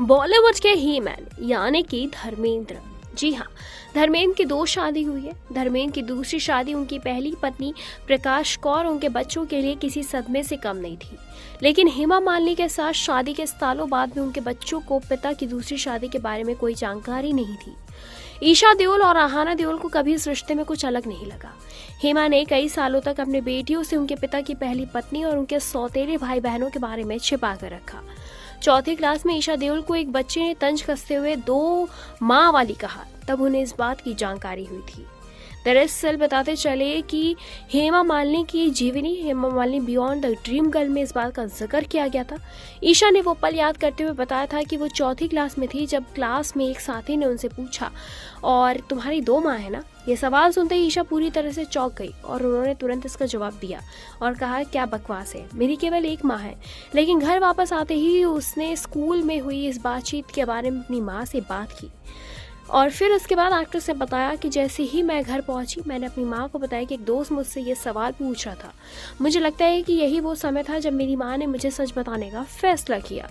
बॉलीवुड के ही मैन यानी कि धर्मेंद्र। जी हाँ, धर्मेंद्र की 2 शादी हुई है। धर्मेंद्र की दूसरी शादी उनकी पहली पत्नी प्रकाश कौर उनके बच्चों के लिए किसी सदमे से कम नहीं थी। लेकिन हेमा मालिनी के साथ शादी के सालों बाद भी उनके बच्चों को पिता की दूसरी शादी के बारे में कोई जानकारी नहीं थी। ईशा देओल और अहाना देओल को कभी इस रिश्ते में कुछ अलग नहीं लगा। हेमा ने कई सालों तक अपने बेटियों से उनके पिता की पहली पत्नी और उनके सौतेले भाई बहनों के बारे में छिपा कर रखा। 4th क्लास में ईशा देओल को एक बच्चे ने तंज कसते हुए 2 माँ वाली कहा, तब उन्हें इस बात की जानकारी हुई थी। दरअसल बताते चले कि हेमा मालिनी की जीवनी Hema Malini beyond the dream girl में इस बात का जिक्र किया गया था। ईशा ने वो पल याद करते हुए बताया था कि वो 4th क्लास में थी जब क्लास में एक साथी ने उनसे पूछा, और तुम्हारी 2 माँ है ना? ये सवाल सुनते ही ईशा पूरी तरह से चौंक गई और उन्होंने तुरंत इसका जवाब दिया और कहा, क्या बकवास है, मेरी केवल 1 माँ है। लेकिन घर वापस आते ही उसने स्कूल में हुई इस बातचीत के बारे में अपनी माँ से बात की और फिर उसके बाद एक्ट्रेस ने बताया कि जैसे ही मैं घर पहुंची मैंने अपनी माँ को बताया कि एक दोस्त मुझसे ये सवाल पूछ रहा था। मुझे लगता है कि यही वो समय था जब मेरी माँ ने मुझे सच बताने का फैसला किया।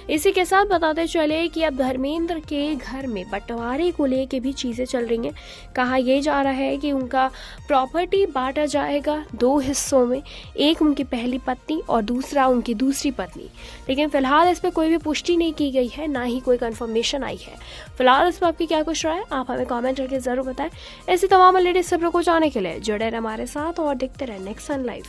इसी के साथ बताते चले कि अब धर्मेंद्र के घर में बंटवारे को लेके भी चीज़ें चल रही हैं। कहा यह जा रहा है कि उनका प्रॉपर्टी बांटा जाएगा 2 हिस्सों में, एक उनकी पहली पत्नी और दूसरा उनकी दूसरी पत्नी। लेकिन फिलहाल इस पर कोई भी पुष्टि नहीं की गई है, ना ही कोई कंफर्मेशन आई है। फिलहाल इस पर आपकी क्या कुछ राय है, आप हमें कमेंट करके जरूर बताएं। ऐसी तमाम लेटेस्ट खबरों को जानने के लिए जुड़े रहें हमारे साथ और देखते रहें नेक्स्ट सन लाइव।